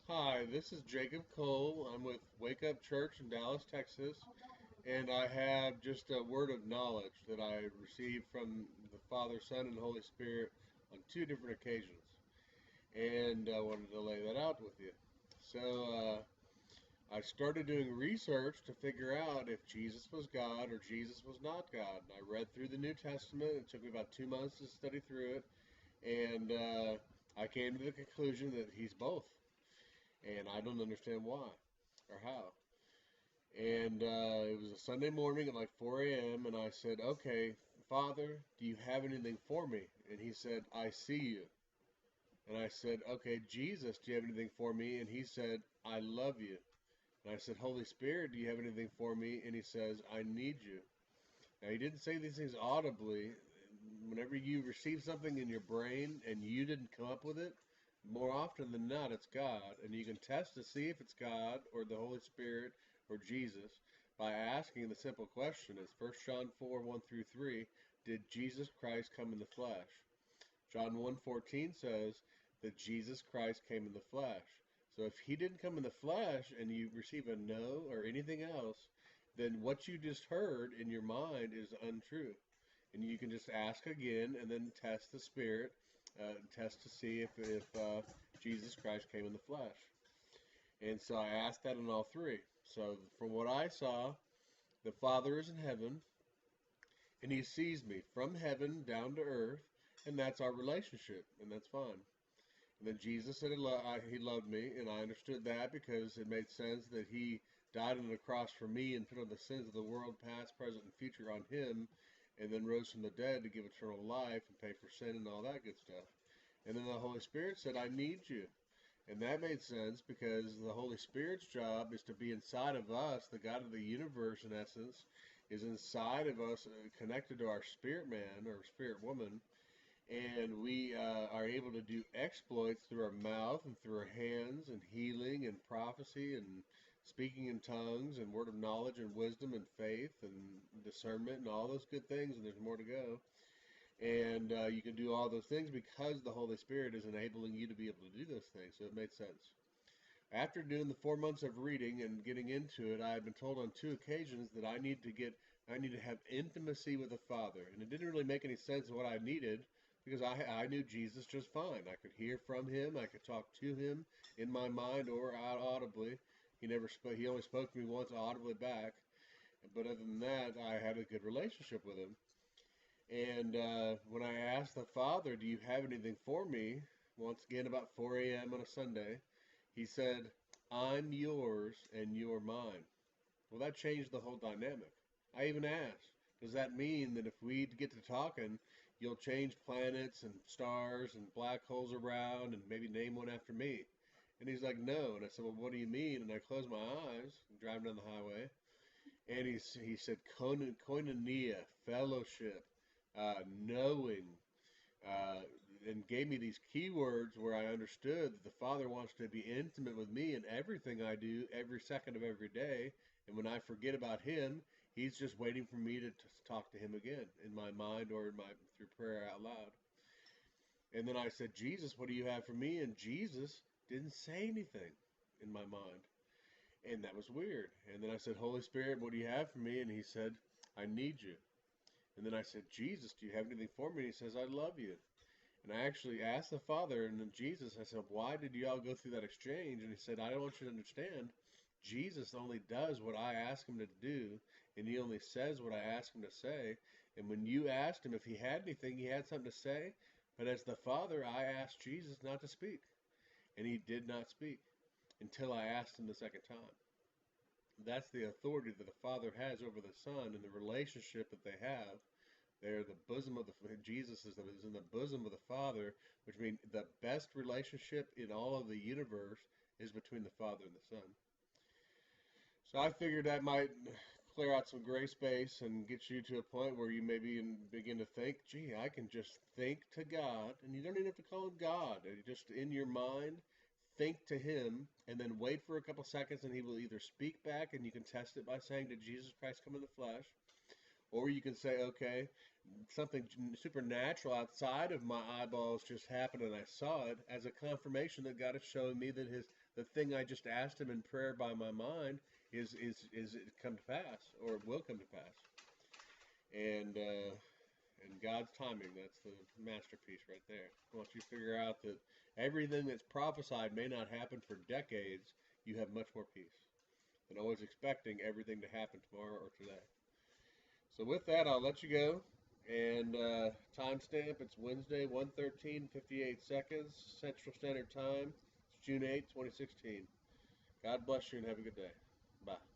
Hi, this is Jacob Cole. I'm with Wake Up Church in Dallas, Texas, and I have just a word of knowledge that I received from the Father, Son, and Holy Spirit on two different occasions, and I wanted to lay that out with you. So I started doing research to figure out if Jesus was God or Jesus was not God. And I read through the New Testament. It took me about 2 months to study through it, and I came to the conclusion that he's both and I don't understand why or how. And it was a Sunday morning at like 4 a.m. And I said, "Okay, Father, do you have anything for me?" And he said, "I see you." And I said, "Okay, Jesus, do you have anything for me?" And he said, "I love you." And I said, "Holy Spirit, do you have anything for me?" And he says, "I need you." Now, he didn't say these things audibly. Whenever you receive something in your brain and you didn't come up with it, more often than not, it's God. And you can test to see if it's God or the Holy Spirit or Jesus by asking the simple question. It's 1 John 4, 1 through 3. Did Jesus Christ come in the flesh? John 1:14 says that Jesus Christ came in the flesh. So if he didn't come in the flesh and you receive a no or anything else, then what you just heard in your mind is untrue. And you can just ask again and then test the spirit, test to see if Jesus Christ came in the flesh. And so I asked that in all three. So from what I saw, the Father is in heaven, and he sees me from heaven down to earth, and that's our relationship, and that's fine. And then Jesus said he loved me, and I understood that because it made sense that he died on the cross for me and put on the sins of the world, past, present, and future on him, and then rose from the dead to give eternal life and pay for sin and all that good stuff. And then the Holy Spirit said, I need you. And that made sense because the Holy Spirit's job is to be inside of us. The God of the universe, in essence, is inside of us, connected to our spirit man or spirit woman. And we are able to do exploits through our mouth and through our hands and healing and prophecy and speaking in tongues and word of knowledge and wisdom and faith and discernment and all those good things. And there's more to go. And you can do all those things because the Holy Spirit is enabling you to be able to do those things. So it made sense. After doing the 4 months of reading and getting into it, I had been told on two occasions that I need to have intimacy with the Father. And it didn't really make any sense what I needed because I knew Jesus just fine. I could hear from him. I could talk to him in my mind or out audibly. He never spoke. He only spoke to me once audibly back. But other than that, I had a good relationship with him. And when I asked the Father, "Do you have anything for me?" once again about 4 a.m. on a Sunday, he said, "I'm yours and you're mine." Well, that changed the whole dynamic. I even asked, "Does that mean that if we get to talking, you'll change planets and stars and black holes around and maybe name one after me?" And he's like, "No." And I said, "Well, what do you mean?" And I closed my eyes, driving down the highway, and he said, "Koinonia, fellowship, knowing," uh, and gave me these keywords where I understood that the Father wants to be intimate with me in everything I do, every second of every day. And when I forget about Him, He's just waiting for me to talk to Him again in my mind or in my through prayer out loud. And then I said, "Jesus, what do you have for me?" And Jesus didn't say anything in my mind. And that was weird. And then I said, "Holy Spirit, what do you have for me?" And he said, "I need you." And then I said, "Jesus, do you have anything for me?" And he says, "I love you." And I actually asked the Father and then Jesus, I said, "Why did you all go through that exchange?" And he said, "I don't want you to understand. Jesus only does what I ask him to do, and he only says what I ask him to say. And when you asked him if he had anything, he had something to say. But as the Father, I asked Jesus not to speak. And he did not speak until I asked him the second time. That's the authority that the Father has over the Son and the relationship that they have. They're the bosom of the Jesus is in the bosom of the Father, which means the best relationship in all of the universe is between the Father and the Son. So I figured that might clear out some gray space and get you to a point where you maybe begin to think, "Gee, I can just think to God," and you don't even have to call him God. Just in your mind, think to him, and then wait for a couple seconds, and he will either speak back, and you can test it by saying, "Did Jesus Christ come in the flesh?" Or you can say, "Okay, something supernatural outside of my eyeballs just happened, and I saw it as a confirmation that God is showing me that the thing I just asked Him in prayer by my mind is come to pass, or it will come to pass. And God's timing, that's the masterpiece right there. Once you figure out that everything that's prophesied may not happen for decades, you have much more peace than always expecting everything to happen tomorrow or today. So with that, I'll let you go. And timestamp, it's Wednesday, 1:13, 58 seconds, Central Standard Time. It's June 8, 2016. God bless you and have a good day. Bye.